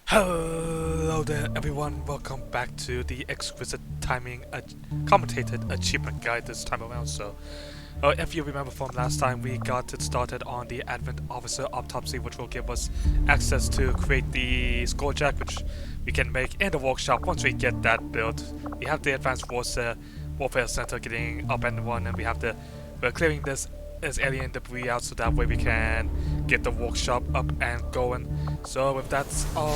Hello there everyone, welcome back to the Exquisite Timing Commentated Achievement Guide this time around. So, if you remember from last time, we got it started on the Advent Officer Autopsy, which will give us access to create the Skulljack, which we can make in the workshop. Once we get that built, we have the Advanced Warfare Center getting up and running, and we're clearing this alien debris out so that way we can get the workshop up and going. So with that's all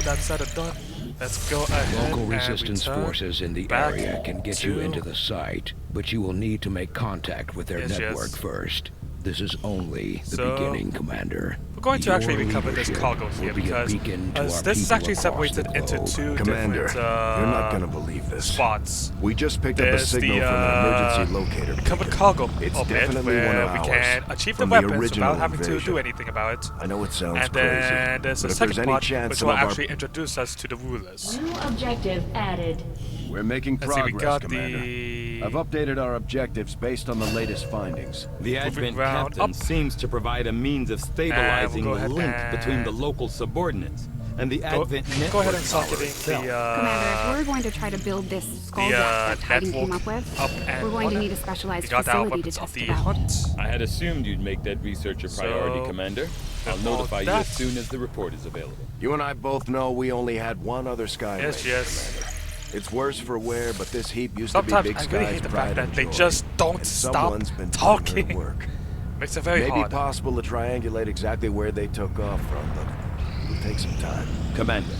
that said and done, let's go ahead. Local resistance forces in the area can get you into the site, but you will need to make contact with their network first. This is only the beginning, Commander. We're going to actually recover this cargo here because this is actually separated into two different you're not gonna believe this. Spots. We just picked up a signal from an emergency locator. Recovered cargo it's of it definitely where one of we ours, can achieve the from weapons the without having version. to do anything about it. I know it sounds and crazy, then there's a but if second there's part any chance which some will of our... actually introduce us to the rulers. New objective added. We're making Let's see, we progress, got Commander. the... I've updated our objectives based on the latest findings. The Advent ground captain up. seems to provide a means of stabilizing we'll the link between the local subordinates and the Advent network. Go ahead and start getting the Commander, if we're going to try to build this skulljack that Titan came up with, we're going to need a specialized facility to test it out. I had assumed you'd make that research a priority, Commander. I'll notify you as soon as the report is available. You and I both know we only had one other sky Yes, ranger, yes. Commander. It's worse for wear, but this heap used Sometimes to be Big I Sky's really hate the fact pride that and they joy. just don't And stop someone's been talking. doing her work. Makes it very Maybe hard. possible to triangulate exactly where they took off from, but it'll take some time. Commander,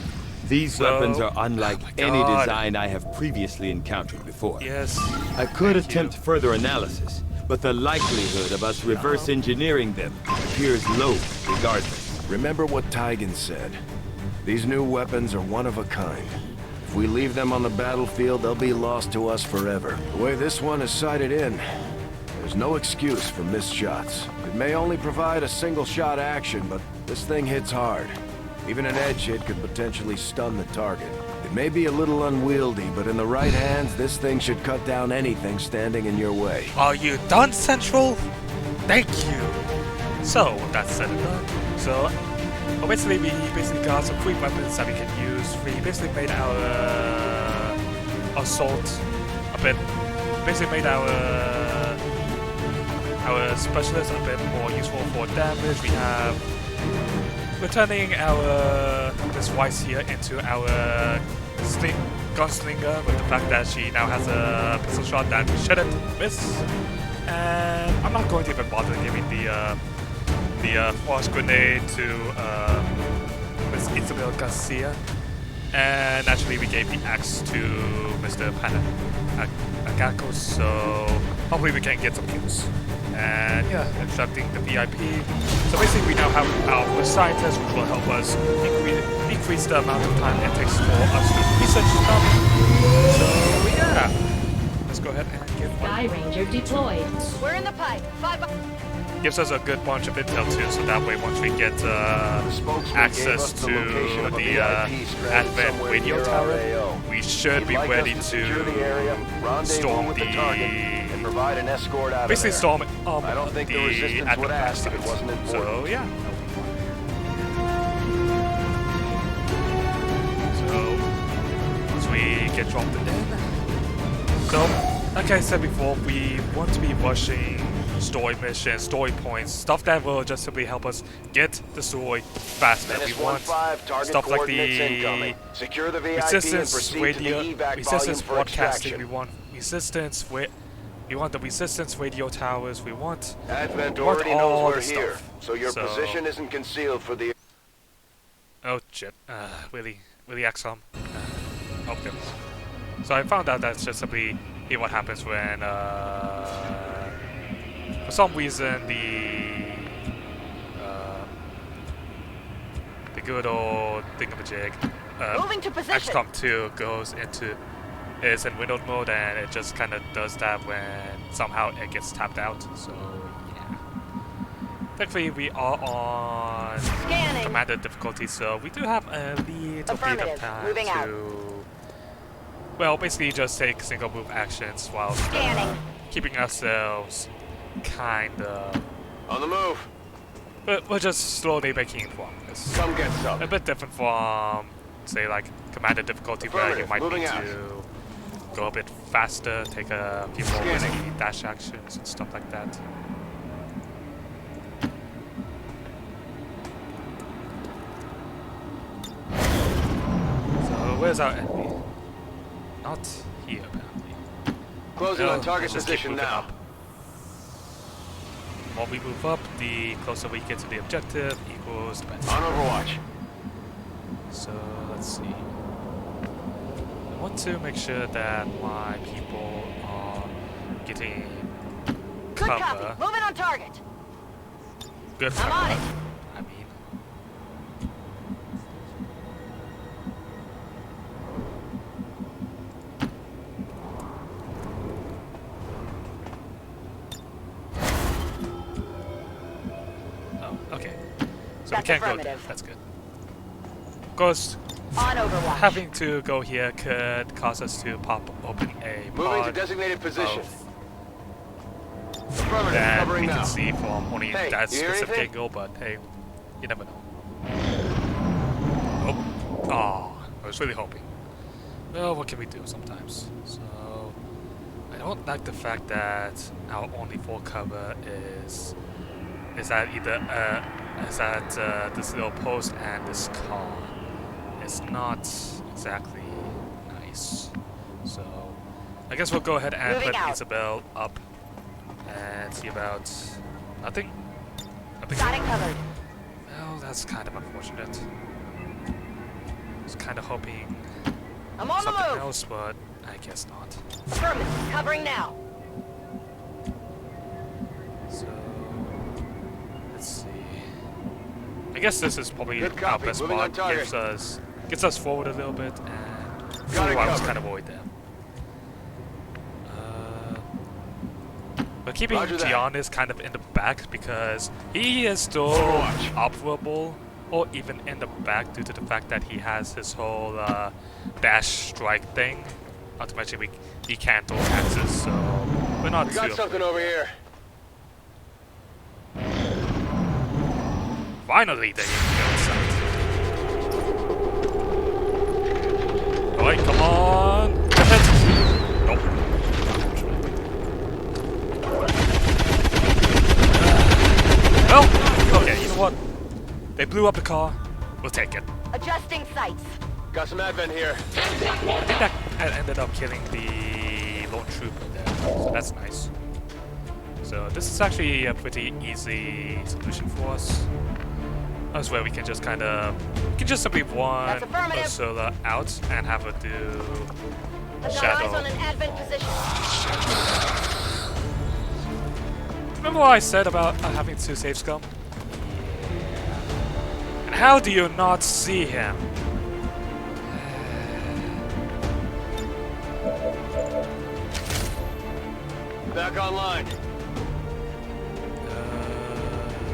these weapons are unlike my any God. design I have previously encountered before. Yes. I could Thank attempt you. further analysis, but the likelihood of us reverse engineering them appears low regardless. Remember what Tigan said. These new weapons are one of a kind. If we leave them on the battlefield, they'll be lost to us forever. The way this one is sighted in, there's no excuse for missed shots. It may only provide a single-shot action, but this thing hits hard. Even an edge hit could potentially stun the target. It may be a little unwieldy, but in the right hands, this thing should cut down anything standing in your way. Are you done, Central? Thank you. So, that's said and done. So, basically, we got some free weapons that we can use. We basically made our assault a bit. Basically, made our specialist a bit more useful for damage. We have returning our Miss Weiss here into our gunslinger with the fact that she now has a pistol shot that we shouldn't miss. And I'm not going to even bother giving the frost grenade to Miss Isabel Garcia. And naturally, we gave the axe to Mr. Panagakos, so hopefully we can get some kills. And yeah, instructing the VIP. So basically, we now have our scientist, which will help us decrease the amount of time it takes for us to research stuff. So yeah, let's go ahead and get Sky Ranger deployed. We're in the pipe. Gives us a good bunch of intel too, so that way once we get access to the Advent radio tower, we should be ready to storm and provide an escort out basically storm I don't think the resistance Advent would ask if it sites. wasn't important. So yeah. So once we get dropped in, so like I said before, we want to be rushing story missions, story points, stuff that will just simply help us get the story faster. We want stuff like the resistance radio, resistance broadcasting. We want resistance. We want the resistance radio towers. We want. Advent we want already all knows the we're here, stuff. so your position isn't concealed for the... Oh shit! Really, XCOM. Okay. So I found out that's just simply what happens when, for some reason, the good old thingamajig, Moving to position. XCOM 2 is in windowed mode, and it just kind of does that when somehow it gets tapped out. So yeah. Thankfully, we are on commanded difficulty, so we do have a little bit of time Moving out. to, well, basically just take single move actions while Scanning. keeping ourselves kind of On the move. we're just slowly making progress. Come get some. A bit different from, say, like Commander difficulty, where you might need to go a bit faster, take a few more risky dash actions and stuff like that. So where's our enemy? Not here, apparently. Closing on target let's just keep position moving now. up. The more we move up, the closer we get to the objective equals the better. On Overwatch. So let's see. I want to make sure that my people are getting Good cover. copy. Moving on target. Good I'm on cover. it. I mean. Oh, okay. So we That's can't go there. affirmative. That's good. Of course, On Overwatch. having to go here could cause us to pop open a Moving to pod designated position. of Affirmative. that Covering we now. can see from only Hey, that you hear specific anything? angle, but hey, you never know. Oh, I was really hoping. Well, what can we do sometimes? So, I don't like the fact that our only full cover is that either this little post and this car. It's not exactly nice. So, I guess we'll go ahead and Moving put out. Isabel up and see about nothing. Nothing. Got it covered. Well, that's kind of unfortunate. I was kind of hoping I'm on the something move. else, but I guess not. Affirmative. Covering now. So, let's see. I guess this is probably Good our copy. best Moving on spot. target. Gets us forward a little bit, and Got it I was covered. kind of worried there. But keeping Roger that. Giannis kind of in the back because he is still Overwatch. operable, or even in the back due to the fact that he has his whole dash strike thing. Not to mention he can't throw axes, so we're not We too got something over here. Finally, they go inside. Alright, come on! Hit it! Nope. Well, okay, you know what? They blew up the car. We'll take it. Adjusting sights. Got some advent here. I think that ended up killing the lone trooper there, so that's nice. So this is actually a pretty easy solution for us. That's where we can just kind of, simply one That's affirmative. Ursula out and have her do I've got Shadow. eyes on an advent position. Remember what I said about having to save Scum? And how do you not see him? Back online.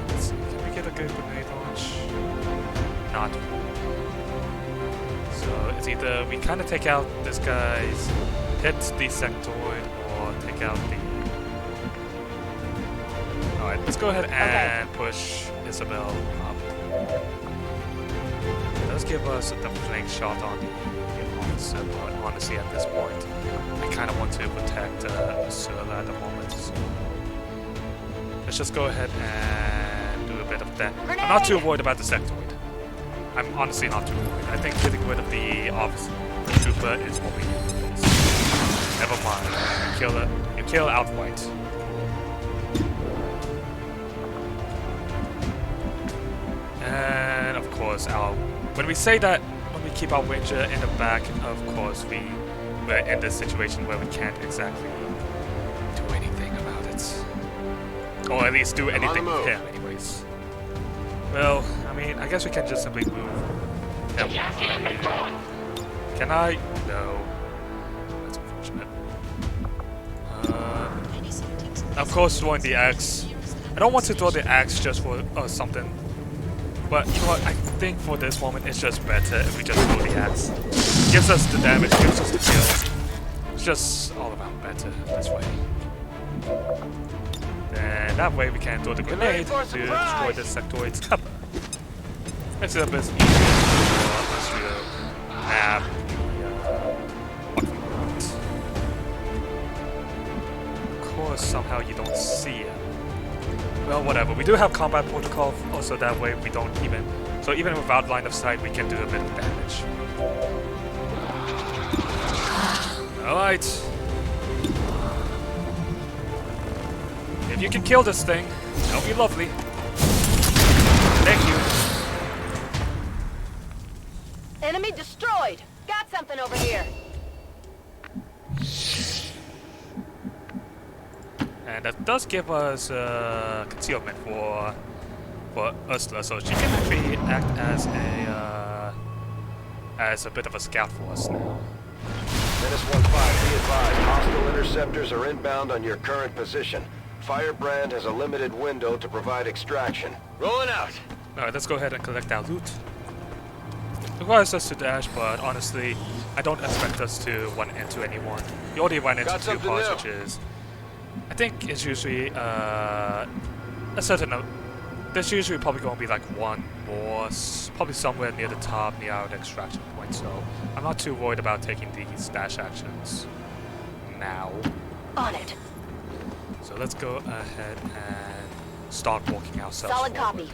Let's see, can we get a good grenade launch? Not. So it's either we kind of take out this guy's, hit the sectoid, or take out the... Alright, let's go ahead and push Isabel up. It does give us the flank shot on the officer, but honestly at this point, I kind of want to protect Ursula at the moment, so let's just go ahead and do a bit of that. I'm not too worried about the sectoid. I'm honestly not too worried. I think getting rid of the officer trooper is what we need. Never mind. Kill it. You kill outright. And of course, when we say that, when we keep our Ranger in the back, of course we're in this situation where we can't exactly do anything about it. Or at least do anything with him anyways. Well, I mean, I guess we can just simply move. Can I? No. That's unfortunate. Of course, throwing the axe. I don't want to throw the axe just for something. But you know what? I think for this moment, it's just better if we just throw the axe. Gives us the damage, gives us the kill. It's just all about better this way. Then that way we can throw the grenade to destroy the sectoid's cover. Makes it a bit easier for us to have what we want. Of course, somehow you don't see it. Well, whatever. We do have combat protocol, also that way we don't even... So even without line of sight, we can do a bit of damage. Alright. If you can kill this thing, that'll be lovely. Thank you. Enemy destroyed. Got something over here. And that does give us concealment for Ursula, so she can actually act as a bit of a scout for us now. Menace 1-5, be advised. Hostile interceptors are inbound on your current position. Firebrand has a limited window to provide extraction. Rolling out. Alright, let's go ahead and collect our loot. Requires us to dash, but honestly, I don't expect us to run into anyone. We already ran into two hostages. I think it's usually a certain... There's usually probably going to be like one more, probably somewhere near the top, near our extraction point, so I'm not too worried about taking these dash actions now. On it. So let's go ahead and start walking ourselves Solid forward. copy.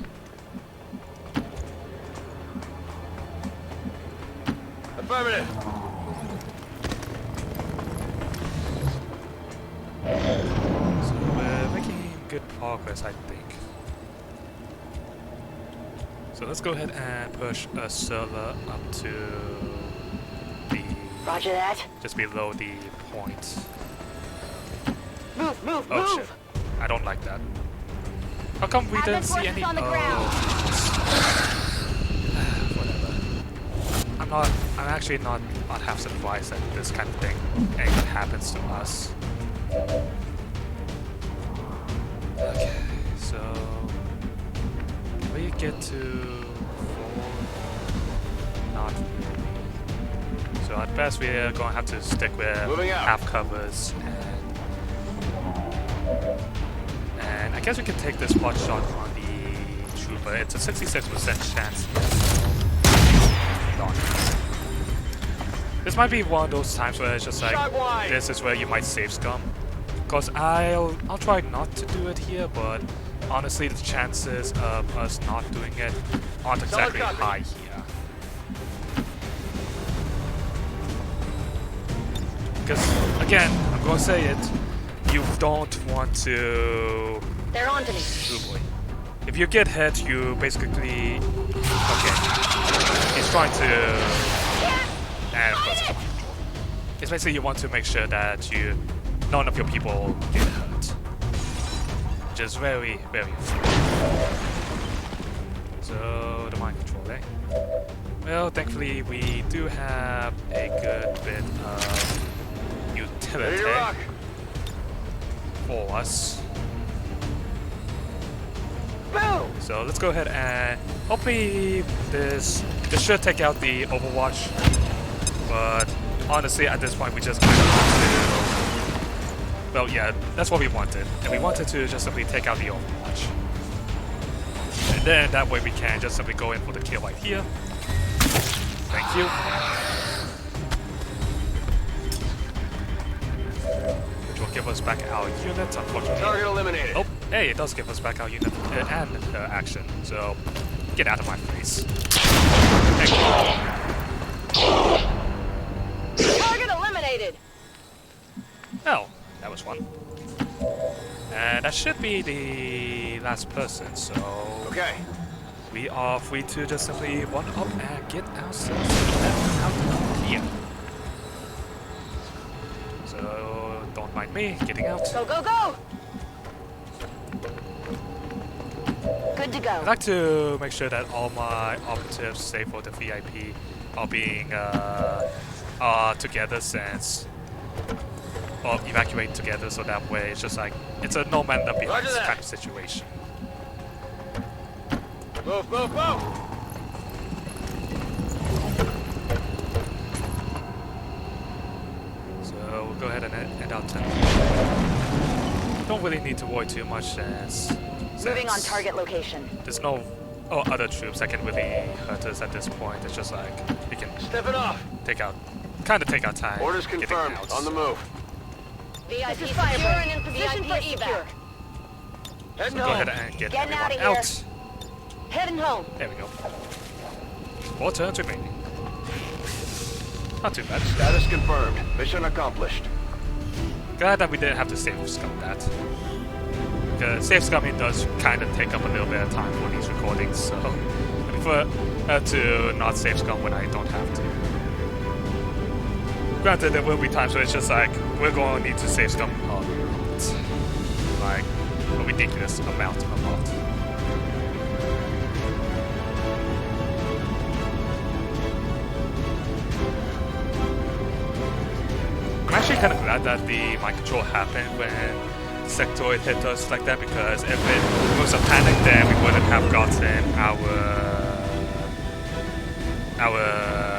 Affirmative. So we're making good progress, I think. So let's go ahead and push Ursula up to the... Roger that. just below the point. Move, move, Oh move. shit. I don't like that. How come we didn't see any... on the Whatever. I'm actually not half surprised that this kind of thing even happens to us. Okay, so... we get to... not really. So at best we're going to have to stick with half covers and I guess we can take this pot shot on the trooper. It's a 66% chance. This might be one of those times where it's just like, this is where you might save scum. Because I'll try not to do it here, but honestly the chances of us not doing it aren't exactly high here. Because, again, I'm going to say it, you don't want to... They're on to me. Oh boy. If you get hit, you basically... Okay. He's trying to... And of course, it's basically you want to make sure that none of your people get hurt. Which is very, very important. So, the mind control, eh? Well, thankfully, we do have a good bit of utility for us. Boom! So let's go ahead and hopefully this should take out the Overwatch. But honestly, at this point, we just kind of want to... Well, yeah, that's what we wanted. And we wanted to just simply take out the Overwatch. And then that way we can just simply go in for the kill right here. Thank you. Which will give us back our units, unfortunately. Target eliminated. Oh, hey, it does give us back our unit and action. So, get out of my face. Thank you. Target eliminated. Oh, that was one. And that should be the last person, so... Okay. We are free to just simply run up and get ourselves out of here. So, don't mind me getting out. Go, go, go! Good to go. I'd like to make sure that all my operatives, save for the VIP, are being together since... or evacuate together, so that way it's just like, it's a no man left behind kind of situation. Move, move, move! So we'll go ahead and end our turn. Don't don't really need to worry too much since Moving on target location. there's no other troops that can really hurt us at this point. It's just like we can Stepping off. take our time. Orders getting confirmed. out. On the move. VIP secure and in position for evac. Heading Go home. ahead and get Getting everyone outta here. out. Heading home. There we go. 4 turns remaining. Not too bad. Status confirmed. Mission accomplished. Glad that we didn't have to save scum that. Because save scumming does kind of take up a little bit of time for these recordings, so I prefer to not save scum when I don't have to. Granted, there will be times where it's just like, we're going to need to save scum a lot. Like, a ridiculous amount a lot. I'm actually kind of glad that the mind control happened when sectoid hit us like that, because if it was a panic, then we wouldn't have gotten our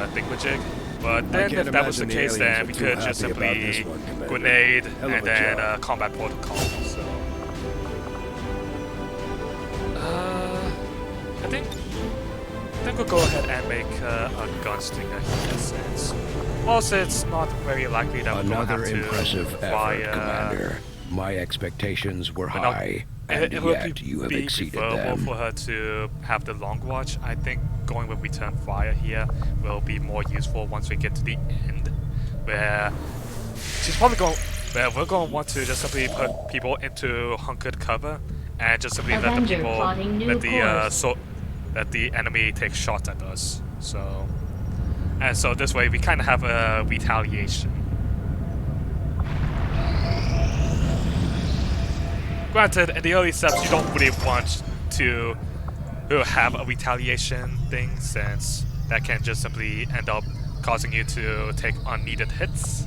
thingamajig. But then if that was the case, then we could just simply grenade and then combat protocol. So I think we'll go ahead and make a gunslinger here, since also it's not very likely that we're going to have to impressive fly. effort, Commander. My expectations were high, and yet you have exceeded preferable them. for her to have the long watch. I think going with return fire here will be more useful once we get to the end, where she's probably going. Where we're going to want to just simply put people into hunkered cover and just simply let the Avenger people plotting new let the enemy take shots at us. So this way we kind of have a retaliation. Granted, in the early steps, you don't really want to have a retaliation thing, since that can just simply end up causing you to take unneeded hits.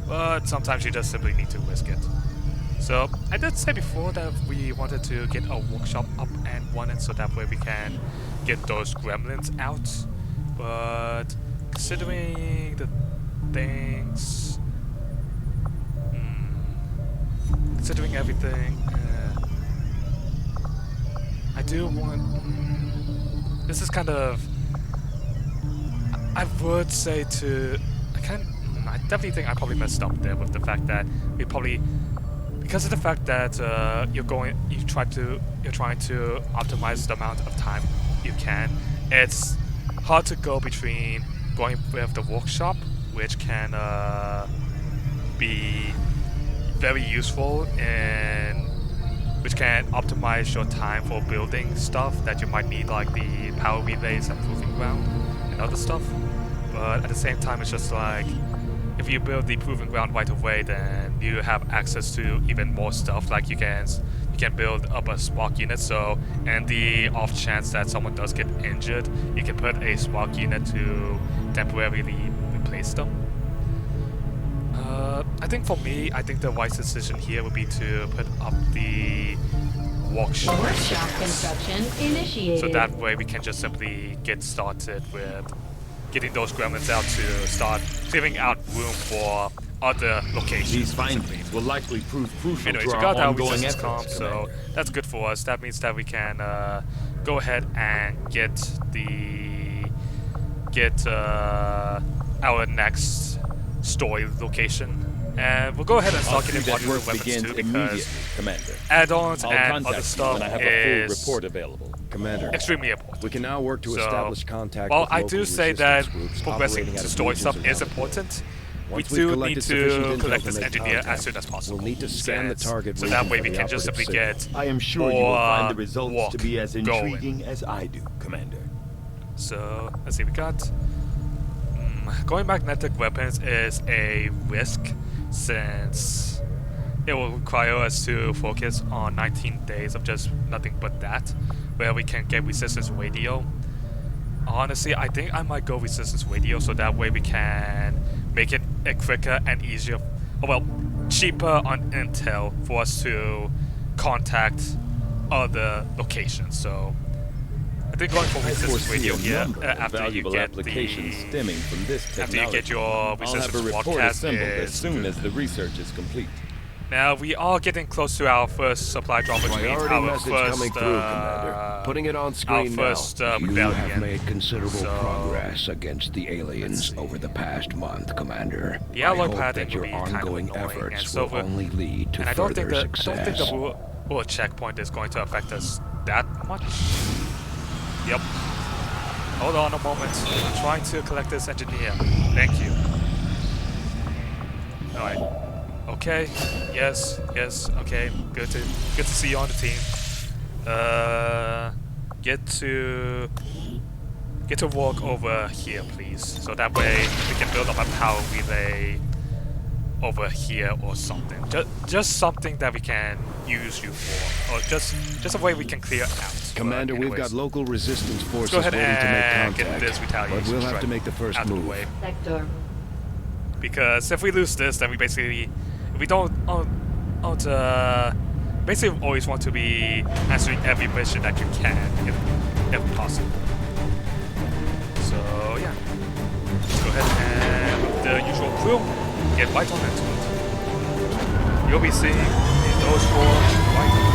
But sometimes you just simply need to risk it. So I did say before that we wanted to get a workshop up and running, so that way we can get those gremlins out. But considering the things, considering everything, I do want. This is kind of. I would say to. I definitely think I probably messed up there with the fact that we probably, because of the fact that you're trying to optimize the amount of time you can. It's hard to go between going with the workshop, which can be very useful and which can optimize your time for building stuff that you might need, like the power relays and proving ground and other stuff. But at the same time, it's just like, if you build the proving ground right away, then you have access to even more stuff. Like you can build up a spark unit, so and the off chance that someone does get injured, you can put a spark unit to temporarily replace them. I think for me, I think the wise decision here would be to put up the workshop construction initiated. So that way we can just simply get started with getting those gremlins out to start clearing out room for other locations. These findings will likely prove crucial Anyways, to we our got our ongoing resistance efforts, comp, so Commander. that's good for us. That means that we can go ahead and get our next story location. And we'll go ahead and start getting modular work weapons begins too, immediately, because Commander. add-ons I'll and contact other you stuff when I have a is full report available. Commander, extremely important. we can now work to So, establish contact while with I local do say that resistance groups progressing operating out to of story regions stuff around is the world. important, we Once we've do collected need sufficient to intel collect to this make engineer as contact, soon as possible. we'll need to scan the target so that region way for we the can just operative simply signal. get I am sure you will more find the results walk to be as going. intriguing as I do, Commander. So let's see, we got going magnetic weapons is a risk, since it will require us to focus on 19 days of just nothing but that, where we can get resistance radio. Honestly, I think I might go resistance radio, so that way we can make it quicker and easier, cheaper on intel for us to contact other locations. So I think going for resistance radio here after you get applications stemming from this after you technology. get your I'll have a resistance report broadcast assembled as is soon as the research is complete. Now we are getting close to our first supply drop, which means Priority our message first, coming through, Commander. Putting it on screen our first You have rebellion. made considerable progress against the aliens over the past month, Commander. The I alloy hope padding that your will be kind of ongoing annoying, efforts and so will only lead to and I don't think further that success. bullet checkpoint is going to affect us that much. Yep. Hold on a moment. I'm trying to collect this engineer. Thank you. Alright. Okay. Yes. Yes. Okay. Good to see you on the team. Get to walk over here, please. So that way we can build up a power relay over here or something. Just something that we can use you for, or just a way we can clear out. Commander, we've got local resistance forces go ahead waiting to make and contact. get this retaliation But we'll have strike to make the first out of the move. way. Sector. Because if we lose this, then we basically, we basically always want to be answering every mission that you can, if possible. So yeah, let's go ahead and with the usual crew, get right on into it. You'll be seeing those four right.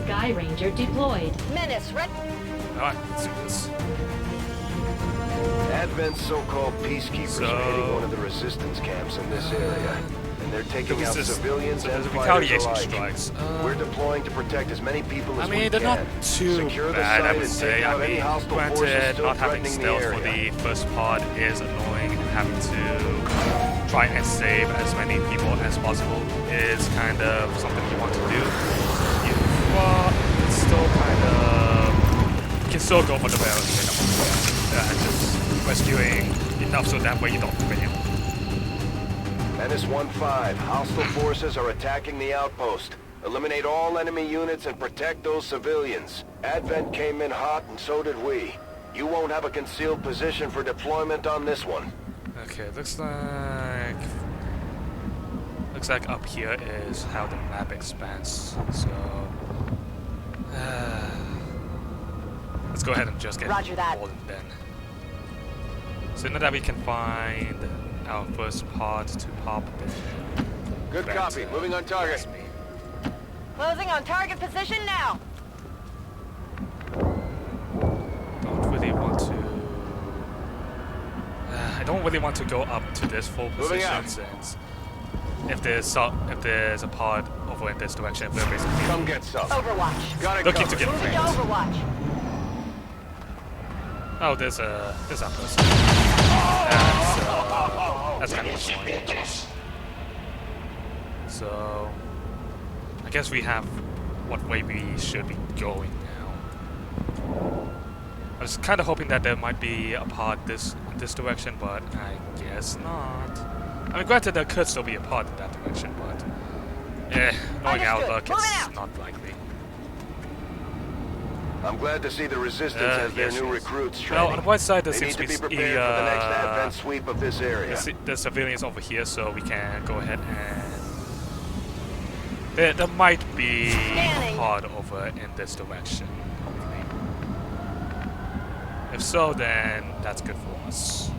Sky Ranger deployed. Menace, Alright, let's do this. Advent's so-called peacekeepers are hitting one of the resistance camps in this area. And they're taking out civilians so and the fighters retaliation alike. strikes. We're deploying to protect as many people as I mean, we they're can. not too Secure the bad, I site would and say. take I out any mean, hostile forces granted, still not having threatening stealth the for area. the first pod is annoying, and having to try and save as many people as possible is kind of something you want to do. It's still kind of... You can still go for the barrel and just rescuing enough so that way you don't fail. Menace 1-5, hostile forces are attacking the outpost. Eliminate all enemy units and protect those civilians. Advent came in hot and so did we. You won't have a concealed position for deployment on this one. Okay, looks like up here is how the map expands. So let's go ahead and just get Roger that. rolling then. So now that we can find our first pod to pop in. Good copy. Moving on target. Closing on target position now. Don't really want to. I don't really want to go up to this full Moving position out. since if there's a pod over in this direction, we're basically Come get some. Overwatch. Got it looking to covered. get Moving to framed. Overwatch. Oh, there's a person. That's kind of annoying. So I guess we have what way we should be going now. I was kind of hoping that there might be a pod this direction, but I guess not. I mean, granted, there could still be a pod in that direction, but knowing our Understood. luck, Moving it's out. not likely. I'm glad to see the resistance has their yes, new yes. recruits training. Well, on one side there They seems need to be to be prepared for the next Advent sweep of this area. the civilians over here, so we can go ahead and there might be Scanning. a pod over in this direction. Hopefully. If so, then that's good for us.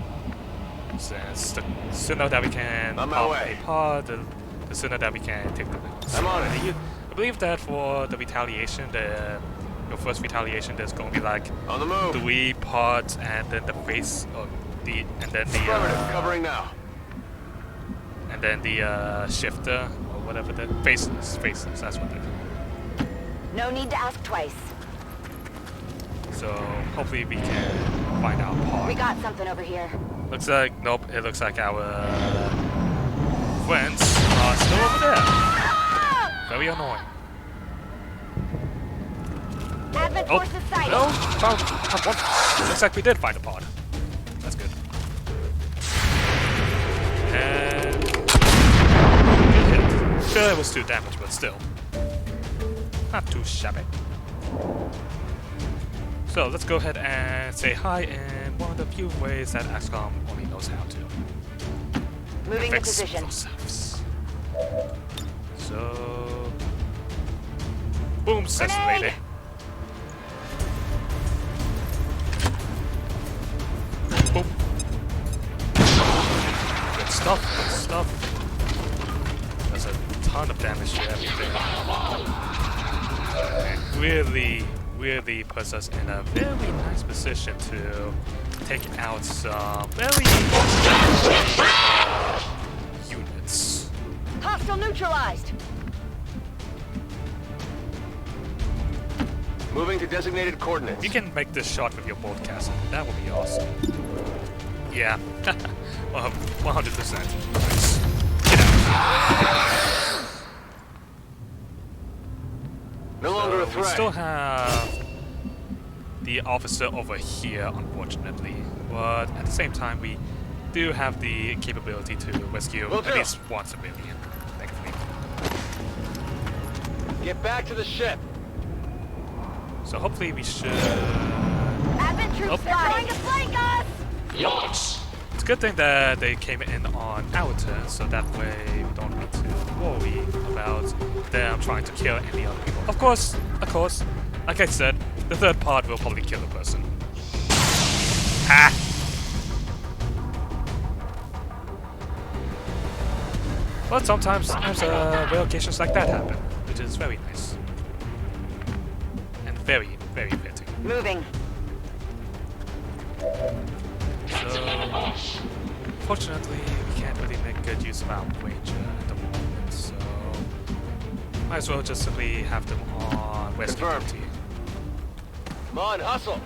Since the sooner that we can On my pop way. a pod, the sooner that we can take the wins. I'm on it. I believe that for the retaliation, your first retaliation, there's going to be like On the move. 3 pods and then the face of and then Affirmative. Covering now. and then the shifter or whatever the faces, that's what they do. No need to ask twice. So hopefully we can find our pod. We got something over here. Looks like nope, it looks like our friends are still over there. Very annoying. Advent Oh, forces sighted. no, found one. Looks like we did find a pod. That's good. And good hit. Sure, it was 2 damage, but still, not too shabby. So let's go ahead and say hi in one of the few ways that XCOM only knows how to. Moving to Fix position. ourselves. So, boom, says the lady. Boom. Good stuff. stuff. Does a ton of damage to everything. And really puts us in a very nice position to take out some very units. Hostile neutralized. Moving to designated coordinates. You can make this shot with your bolt castle. That would be awesome. Yeah. 100%. Nice. Get out. No longer a We threat. still have the officer over here, unfortunately. But at the same time, we do have the capability to rescue at least one civilian, thankfully. Get back to the ship. So hopefully we should... Advent troops trying to flank us! Yup. It's a good thing that they came in on our turn, so that way we don't need to worry about them trying to kill any other people. Of course, like I said, the third part will probably kill the person. Ha! But sometimes rare occasions like that happen, which is very nice. And very, very fitting. Moving. So, fortunately, we can't really make good use of our Avenger at the moment, so might as well just simply have them on rescue duty. Come on, hustle.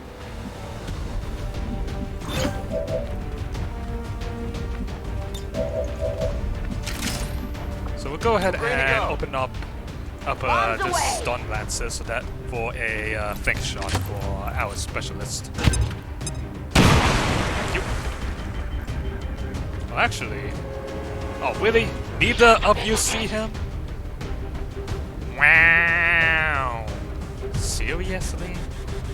So we'll go ahead and open up the stun lances so that for a flank shot for our specialist. Well, actually, oh really? Neither of you see him? Wow! Seriously?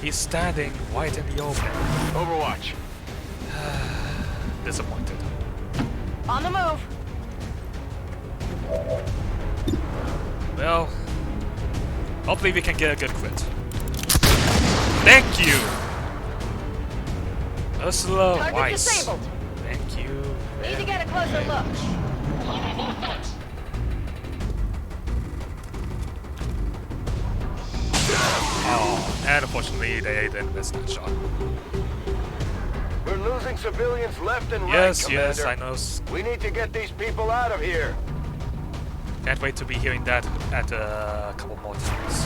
He's standing right in the open. Overwatch. Disappointed. On the move. Well, hopefully we can get a good crit. Thank you! Ursula Target Weiss. disabled. Thank you. Need to get a closer look. Oh, and unfortunately they didn't miss that shot. We're losing civilians left and right, Yes, Commander. yes, I know. We need to get these people out of here. Can't wait to be hearing that at a couple more times.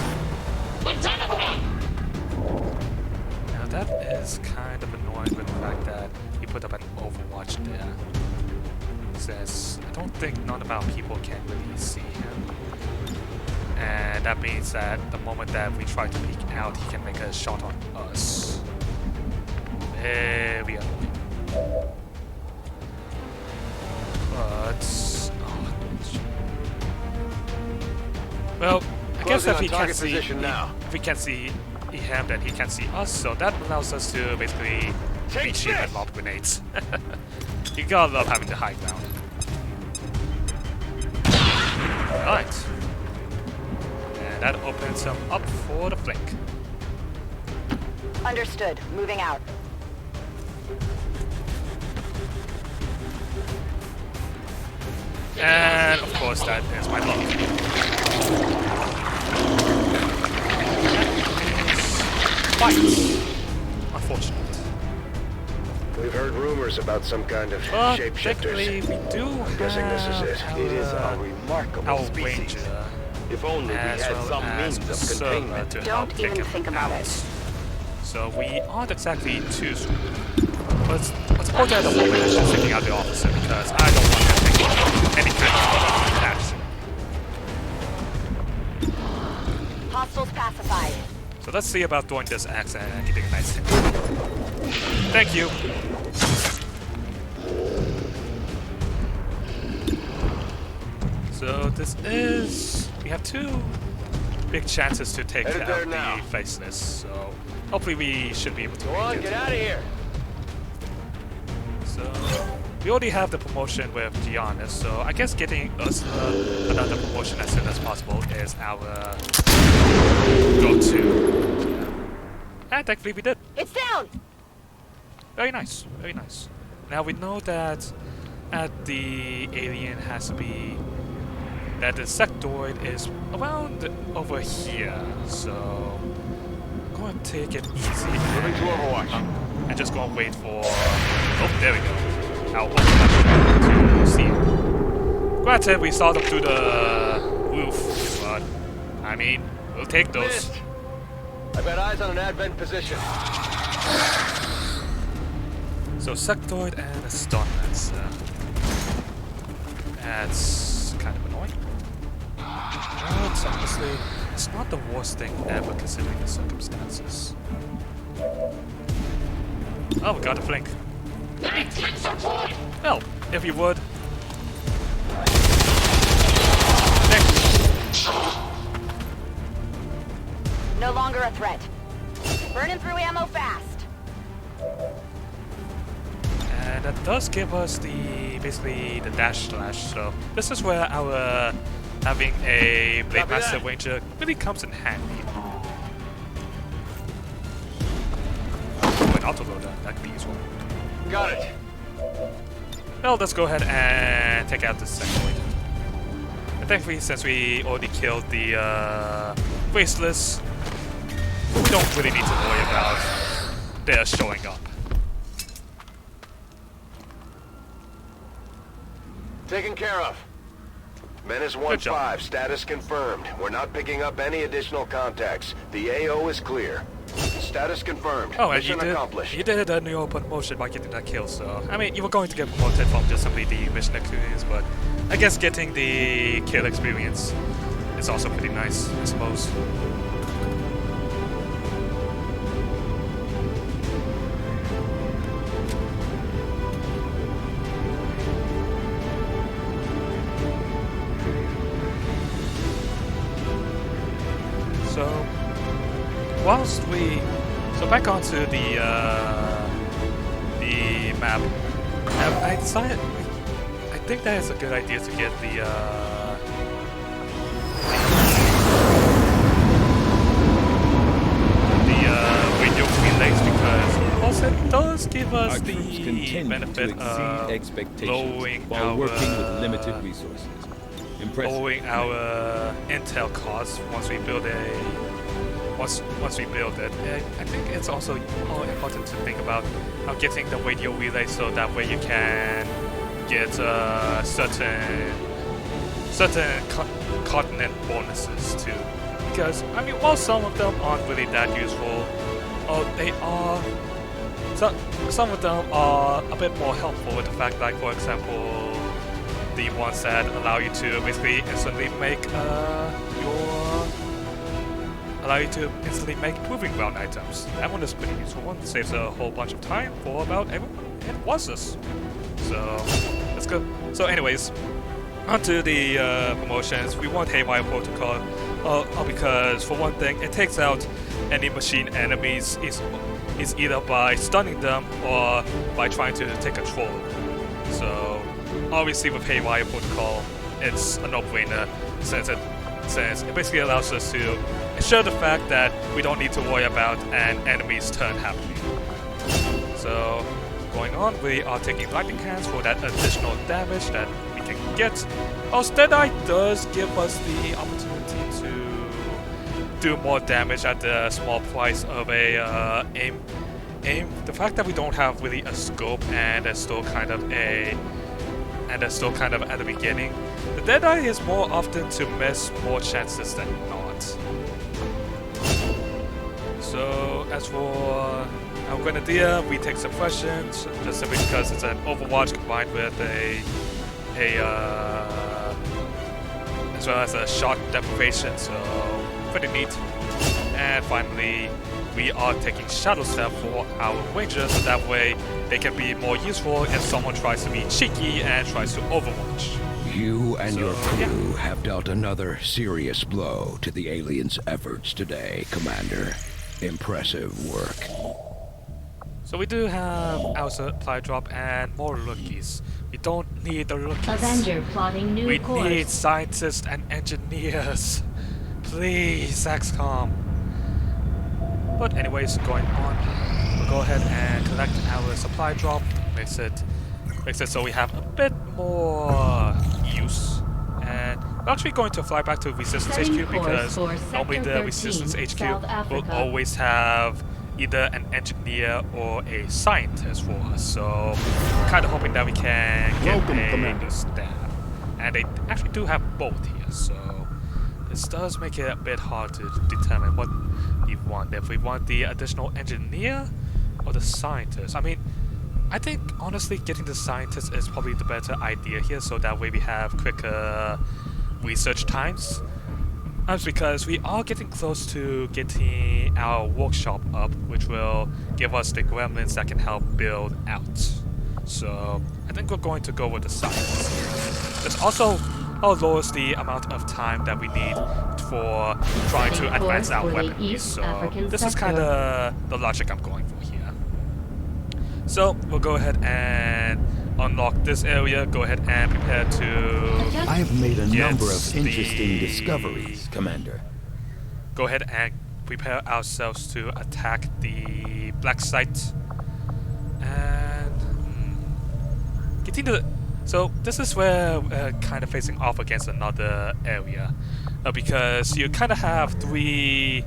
Now that is kind of annoying with the fact that he put up an Overwatch there. Says, I don't think none of our people can really see him. And that means that the moment that we try to peek out, he can make a shot on us. Very annoying. But... well, I guess if he can't see if we can't see him, then he can't see us. So that allows us to basically reach him and lob grenades. You gotta love having the high ground. Right, and that opens him up for the flank. Understood. Moving out. And of course, that is my luck. Fight. Unfortunate. We've heard rumors about some kind of But shapeshifters. technically, we do I'm guessing this is it. It is a remarkable our species. Ranger, If only we as had well some as means of Ursula containment. to help Don't take even him think about out. it. So we aren't exactly too strong. But what's important at the moment is just taking out the officer because I don't want him taking any kind of action. Hostiles pacified. So let's see about throwing this axe and getting a nice hit. Thank you. So this is... we have two big chances to take Headed out there now. the faceless, so hopefully we should be able to Go make on, it. get out of here. So we already have the promotion with Giannis, so I guess getting us another promotion as soon as possible is our go-to. And thankfully we did. It's down. Very nice, very nice. Now we know that at the alien has to be that the sectoid is around over here, so I'm going to take it easy and just go and wait for. Oh, there we go. Our Overwatch to see it. Granted, we saw them through the roof, but I mean, we'll take those. Missed. I've got eyes on an advent position. So sectoid and a stun. That's kind of annoying. But honestly, it's not the worst thing ever considering the circumstances. Oh, we got a flank. Well, if you would. No longer a threat. Burning through ammo fast. And that does give us basically the dash slash. So this is where our having a Blade Master Ranger really comes in handy. Oh, an auto loader, that could be useful. Got it. Well, let's go ahead and take out this sectoid. And thankfully, since we already killed the Faceless, we don't really need to worry about their showing up. Taken care of. Menace 1-5, status confirmed. We're not picking up any additional contacts. The AO is clear. Status confirmed. Oh, and Mission accomplished. you did a new promotion by getting that kill, so... I mean, you were going to get promoted from just simply the mission experience, but I guess getting the kill experience is also pretty nice, I suppose. So, whilst we... So back onto the map, I decided... I think that is a good idea to get the radio relays, because also it does give us the benefit of lowering while working with limited resources. Lowering our intel costs once we build once we build it. I think it's also important to think about how getting the radio relay so that way you can get certain continent bonuses too. Because I mean, while some of them aren't really that useful, they are. Some of them are a bit more helpful with the fact, like for example, the ones that allow you to basically instantly make proving ground items. That one is pretty useful. One saves a whole bunch of time for about everyone it was this. So that's good. So anyways, onto the promotions. We want Haywire Protocol because for one thing, it takes out any machine enemies is either by stunning them or by trying to take control. So obviously with Haywire Protocol, it's a no-brainer since it basically allows us to ensure the fact that we don't need to worry about an enemy's turn happening. So going on, we are taking lightning hands for that additional damage that we can get. Deadeye does give us the opportunity to do more damage at the small price of a aim. The fact that we don't have really a scope and there's still kind of at the beginning, the Deadeye is more often to miss more chances than not. So as for our Grenadier, we take suppression just simply because it's an Overwatch combined with as well as a shot deprivation, so pretty neat. And finally, we are taking Shadow Step for our Rangers, so that way they can be more useful if someone tries to be cheeky and tries to Overwatch. You and your crew have dealt another serious blow to the aliens' efforts today, Commander. Impressive work. So we do have our supply drop and more rookies. We don't need the rookies. Avenger plotting new course. We need scientists and engineers. Please, XCOM. But anyways, going on, we'll go ahead and collect our supply drop. Makes makes it so we have a bit more use. And we're actually going to fly back to Resistance HQ because normally the Resistance HQ will always have either an engineer or a scientist for us. So I'm kind of hoping that we can get a new staff. And they actually do have both here, so this does make it a bit hard to determine what we want. If we want the additional engineer or the scientist. I mean, I think honestly getting the scientist is probably the better idea here, so that way we have quicker research times. That's because we are getting close to getting our workshop up, which will give us the gremlins that can help build out. So I think we're going to go with the scientist. This also lowers the amount of time that we need for trying to advance our weaponry. So this is kind of the logic I'm going for here. So we'll go ahead and unlock this area, go ahead and prepare to... I have made a number of interesting discoveries, Commander. Go ahead and prepare ourselves to attack the black site. And... getting to... So this is where we're kind of facing off against another area. Because you kind of have three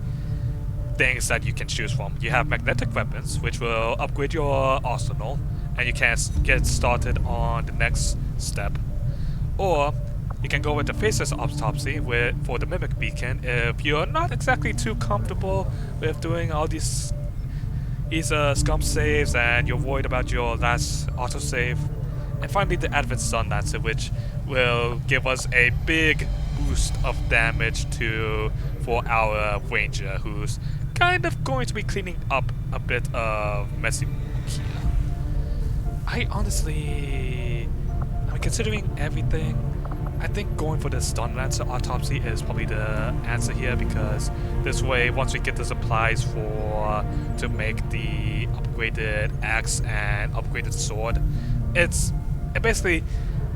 things that you can choose from. You have magnetic weapons, which will upgrade your arsenal, and you can get started on the next step. Or you can go with the faceless autopsy for the mimic beacon if you're not exactly too comfortable with doing all these scum saves and you're worried about your last autosave. And finally the Advanced Sun Lancer, which will give us a big boost of damage for our Ranger, who's kind of going to be cleaning up a bit of messy here. I honestly, considering everything, I think going for the Stun Lancer autopsy is probably the answer here, because this way, once we get the supplies to make the upgraded axe and upgraded sword, it's basically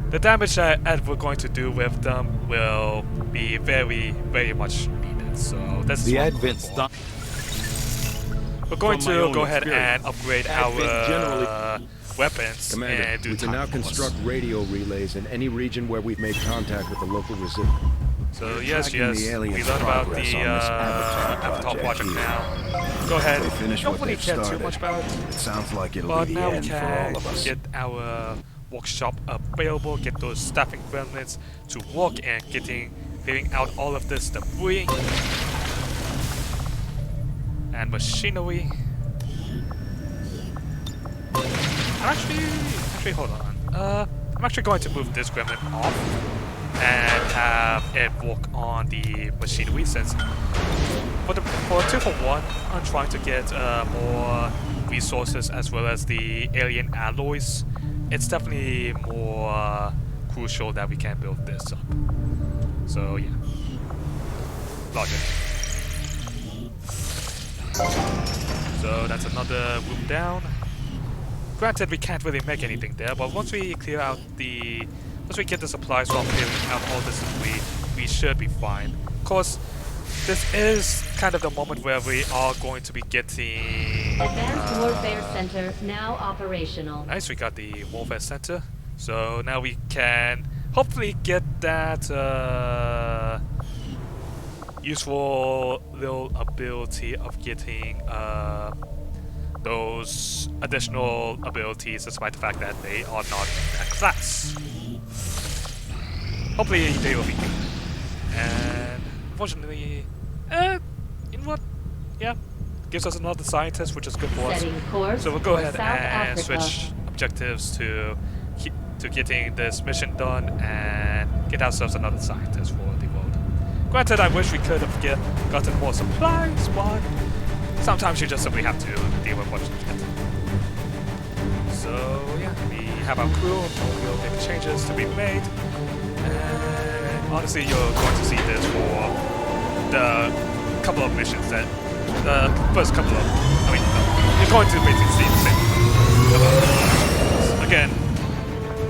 the damage that we're going to do with them will be very, very much needed. So that's the Advent stop. We're going to go ahead and upgrade our weapons. Commander, and do we can now construct radio relays in any region where we've made contact with the local resistance. So yes, we learned about the Avatar project now. Go ahead. Don't really care too much about it. It sounds like it'll but be the now we end for can all of us. get our workshop available, get those staffing gremlins to work and clearing out all of this debris and machinery. Actually, hold on. I'm actually going to move this gremlin off and have it work on the machinery, since for 2-for-1, I'm trying to get more resources as well as the alien alloys. It's definitely more crucial that we can build this up. So yeah, logic. So that's another room down. Granted, we can't really make anything there, but once we get the supplies from clearing out all this debris, we should be fine. Of course, this is kind of the moment where we are going to be getting... Advanced Warfare Center now operational. Nice, we got the Warfare Center. So now we can hopefully get that useful little ability of getting those additional abilities, despite the fact that they are not that class. Hopefully they will be good. And unfortunately, you know what? Yeah, gives us another scientist, which is good for us. So we'll go ahead and switch objectives to getting this mission done and get ourselves another scientist for the world. Granted, I wish we could have gotten more supplies, but sometimes you just simply have to deal with what you get. So yeah, we have our crew, we'll make changes to be made, and honestly you're going to see this for the couple of missions that, the first couple of, you're going to basically see the same. Again,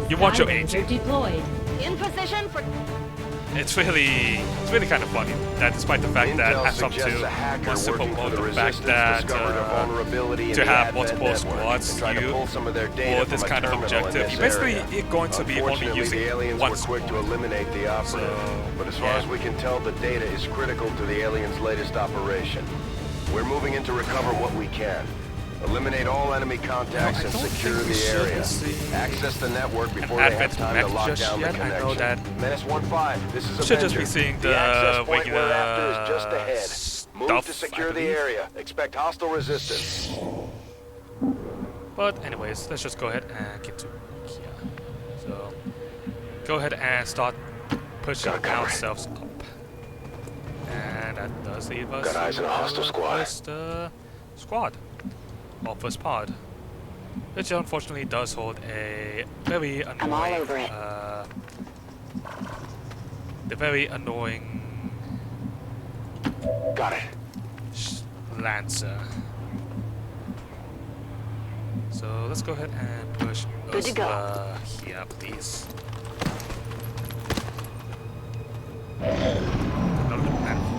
you want your agent. Deployed. In position for... it's really kind of funny that despite the fact that XCOM 2 wants to promote the fact that to have multiple squads for this kind of objective, you basically are going to be only using one squad. To eliminate the operative, but as far as we can tell, the data is critical to the aliens' latest operation. We're moving in to recover what we can. Eliminate all enemy contacts and secure the area. Access the network before they have time to lock down the connection. I know that Menace 1-5, this is Avenger. Should just be seeing the access point regular we're after is just ahead. Move to secure the area. Expect hostile resistance. But anyways, let's just go ahead and get to here. So go ahead and start pushing ourselves up. And that does leave us got eyes on a hostile squad. First squad. Or first pod. Which unfortunately does hold a very annoying I'm all over it. The very annoying Got it. Lancer. So let's go ahead and push Good to go. here, please.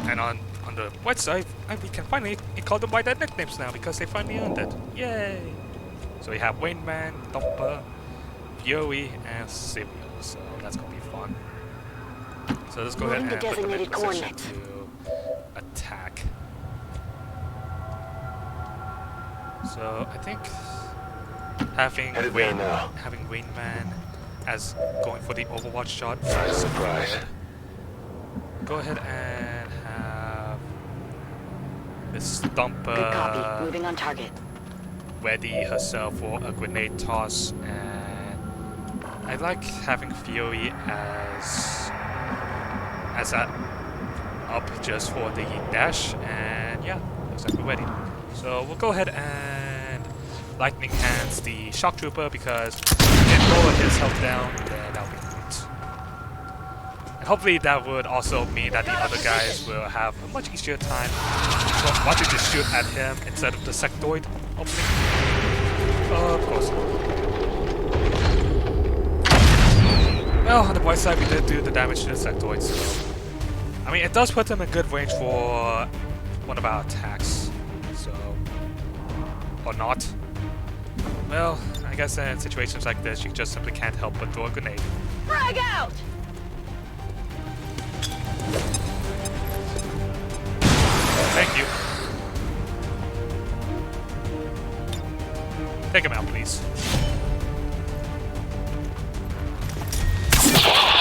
And on the website, we can finally call them by their nicknames now because they finally earned it. Yay! So we have Wayneman, Dumper, Fury, and Sivio. So that's gonna be fun. So let's go ahead and put them in position to attack. So I think having Wayneman as going for the Overwatch shot is surprise. Go ahead and have this Dumper Good copy. Moving on target. ready herself for a grenade toss, and I like having Fury as that up just for the dash, and yeah, looks like we're ready. So we'll go ahead and Lightning Hands the Shock Trooper because if lower his health down, then that'll be great. And hopefully that would also mean that the other guys will have a much easier time watching to shoot at him instead of the sectoid, hopefully. Of course. Well, on the bright side, we did do the damage to the sectoid, so I mean, it does put them in good range for one of our attacks, so... or not. Well, I guess in situations like this, you just simply can't help but throw a grenade. Frag out! Thank you. Take him out, please.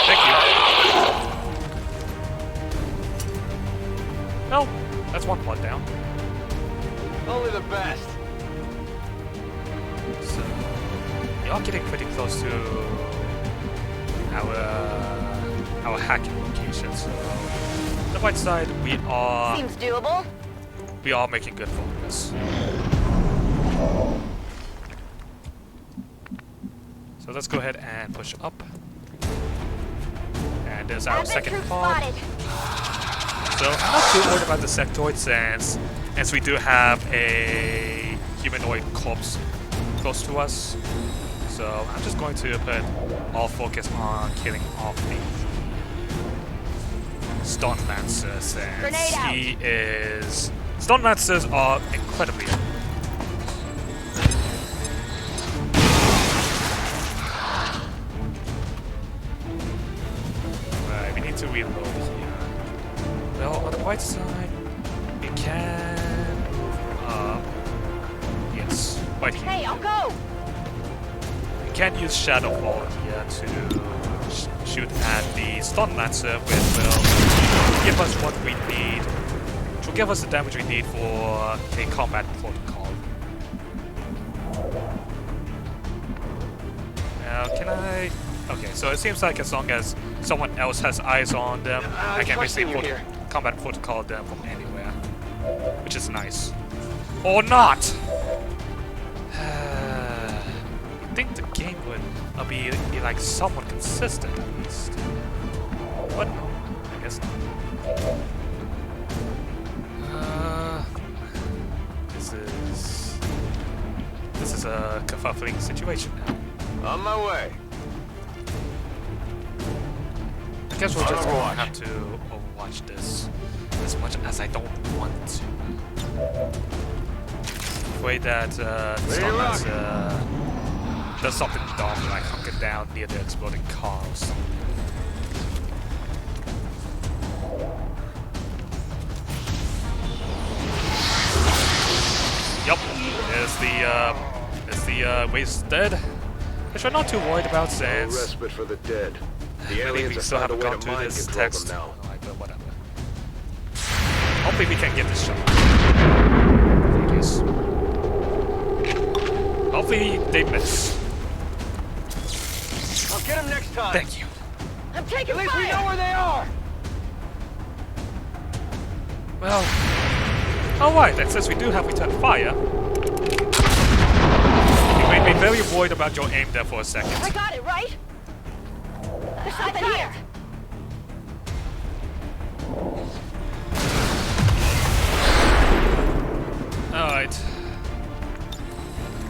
Thank you. No, that's one blood down. Only the best. So, we are getting pretty close to our hacking location. So, on the right side, Seems doable. we are making good progress. So let's go ahead and push up. And there's our second pod. So I'm not too worried about the sectoid since we do have a humanoid corpse close to us. So I'm just going to put all focus on killing off the Stun Lancer since Stun Lancers are incredibly Right, we need to reload here. Well, on the right side, we can move up. Yes, right here. Hey, I'll go! We can use Shadow Ball here to shoot at the Stun Lancer, which will give us what we need. Which will give us the damage we need for a combat protocol. Now, can I... Okay, so it seems like as long as someone else has eyes on them, I can basically combat protocol them from anywhere. Which is nice. Or not! You'd think the game would be like somewhat consistent at least. But no, I guess not. This is a kerfuffling situation now. On my way. I guess we'll just have to overwatch this as much as I don't want to. Afraid that someone does something dumb like hunker down near the exploding car or something. Yup, is the waste dead? Which we're not too worried about since No respite for the dead. The I believe we still haven't gone through this text. now. Alright, but whatever. Hopefully we can get this shot. Hopefully they miss. I'll get him next time. Thank you. I'm taking At least fire. we know where they are. Well, alright, and since we do have return fire, you made me very worried about your aim there for a second. I got it, right? There's something here. Alright.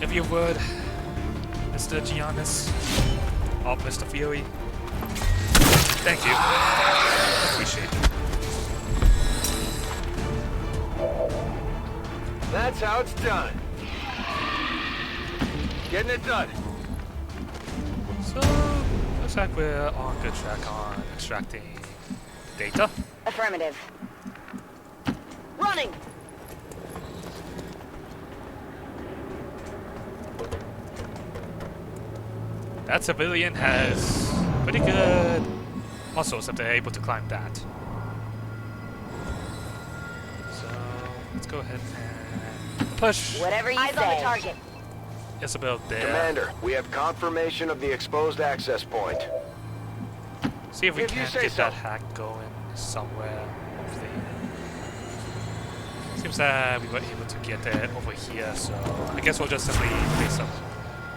If you would, Mr. Giannis, or Mr. Fury. Thank you. Appreciate it. That's how it's done. Getting it done. So, looks like we're on good track on extracting data. Affirmative. Running. That civilian has pretty good muscles if they're able to climb that. So, let's go ahead and push Whatever you say. Eyes on the target. Isabel there. Commander, we have confirmation of the exposed access point. See if we If you can say get so. that hack going somewhere. Hopefully. Seems that we were able to get it over here, so I guess we'll just simply place up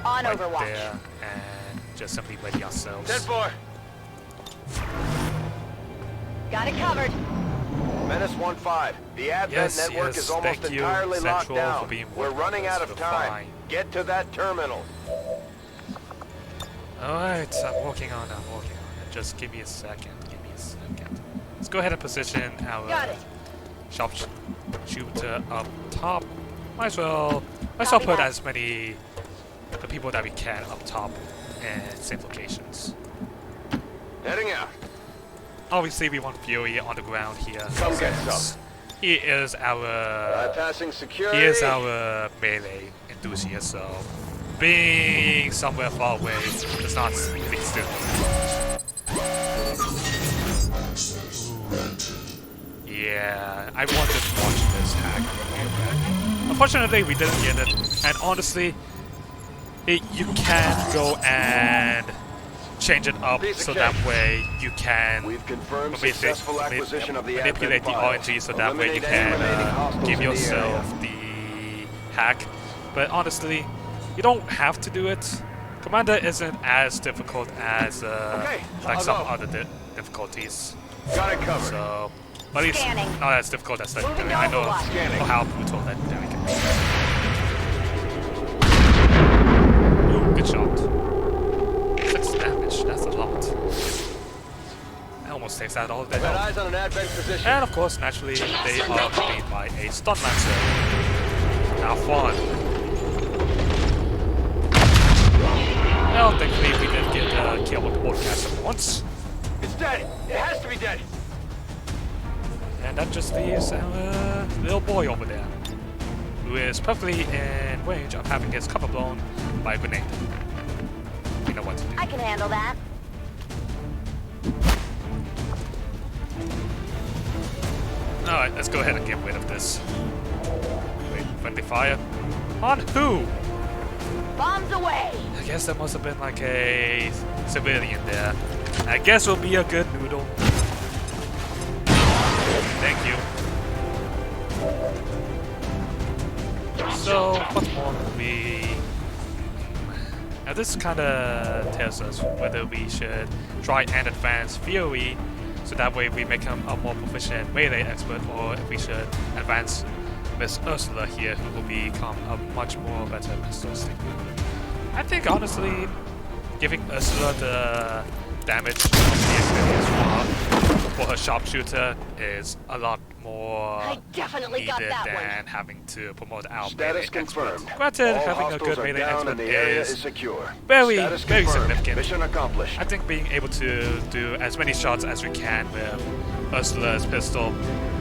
On right Overwatch. there and just simply ready ourselves. 10-4. Got it covered. Menace 1-5. The Advent network is almost thank you, entirely locked Central, down. for being We're with running us. out of We're time. fine. Get to that terminal. Alright, I'm working on it. Just give me a second. Let's go ahead and position our Got it. sharpshooter up top. Might as well Copy put that. as many the people that we can up top and safe locations. Heading out. Obviously, we want Fury on the ground here. Come get since some. He is our Bypassing security. melee enthusiast, so being somewhere far away does not really suit him. Yeah, I wanted to watch this hack. Unfortunately, we didn't get it, and honestly, you can go and change it up so that way you can We've confirmed successful acquisition of the manipulate the Advent RNG so that way you Eliminate any remaining can hostiles give in the yourself the hack. But honestly, you don't have to do it. Commander isn't as difficult as Okay, like I'll some go. other difficulties. Got it covered. So, but at least Scanning. not as difficult as Moving Legendary. to I know Overwatch. Scanning. how brutal Legendary can be. Ooh, good shot. 6 damage, that's a lot. That almost takes out all of their Got health. eyes on an Advent position. And of course, naturally, they are accompanied by a stun lancer. How fun. Well, thankfully we did get a kill with the broadcaster once. It's dead. It has to be dead. And that just leaves our little boy over there, who is perfectly in range of having his cover blown by a grenade. You know what to do. I can handle that. Alright, let's go ahead and get rid of this. Wait, friendly fire? On who? Bombs away. I guess that must have been like a civilian there. I guess it'll be a good noodle. Thank you. So, what more can we... Now this kind of tells us whether we should try and advance Fury, so that way we become a more proficient melee expert, or if we should advance Miss Ursula here, who will become a much more better pistol stinger. I think honestly, giving Ursula the damage of the experience for her sharpshooter is a lot more I definitely got needed that than one. having to promote our Status melee expert. confirmed. Granted, All having a hostiles good are melee down expert and the area is is secure. very, Status very confirmed. significant. Mission accomplished. I think being able to do as many shots as we can with Ursula's pistol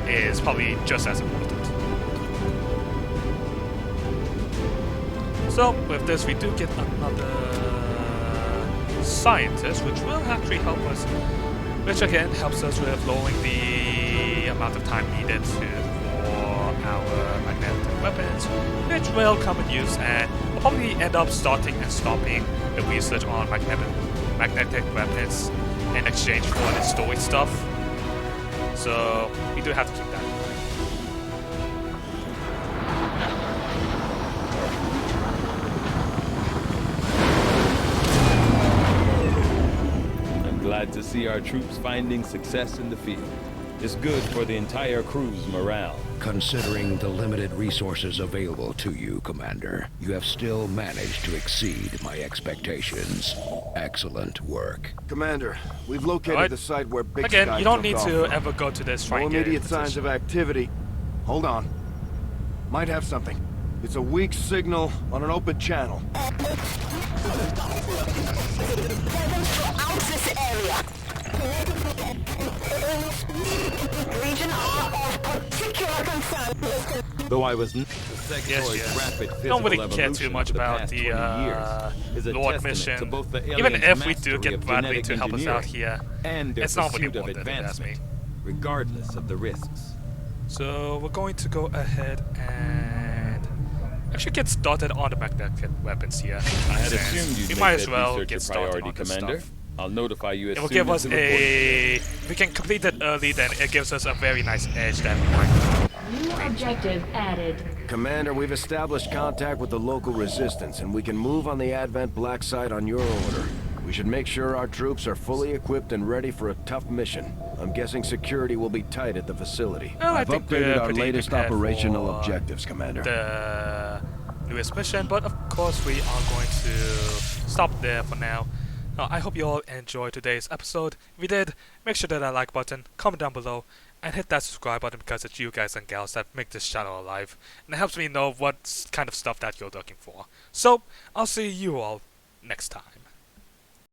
is probably just as important. So with this we do get another scientist, which will actually help us, which again helps us with lowering the amount of time needed for our magnetic weapons, which will come in use and will probably end up starting and stopping the research on magnetic weapons in exchange for the storage stuff. So we do have to keep that in mind. Glad to see our troops finding success in the field. It's good for the entire crew's morale. Considering the limited resources available to you, Commander, you have still managed to exceed my expectations. Excellent work. Commander, we've located the site where Big Again, Sky you don't took need off to from. ever go to this No try and get immediate in signs position. of activity. Hold on. Might have something. It's a weak signal on an open channel. Though I was Yes. rapid Don't really physical care too evolution much of the about past the 20 years is a Lord testament mission. to both the Even aliens' if we do mastery get of Bradley genetic to help us out here, and their it's not really pursuit of worth it, if you ask me. advancement, regardless of the risks. So we're going to go ahead and actually get started on the magnetic weapons here. I had Since assumed you'd we make might as that well research get a started priority, on this Commander. stuff. I'll notify you as It will soon give as us the report. if we can complete it early, then it gives us a very nice edge that we might. New objective added. Commander, we've established contact with the local resistance, and we can move on the Advent Black site on your order. We should make sure our troops are fully equipped and ready for a tough mission. I'm guessing security will be tight at the facility. Well, I I've think updated we're our pretty latest prepared operational for objectives, Commander. The newest mission, but of course we are going to stop there for now. I hope you all enjoyed today's episode. If you did, make sure to hit that like button, comment down below, and hit that subscribe button because it's you guys and gals that make this channel alive, and it helps me know what kind of stuff that you're looking for. So, I'll see you all next time.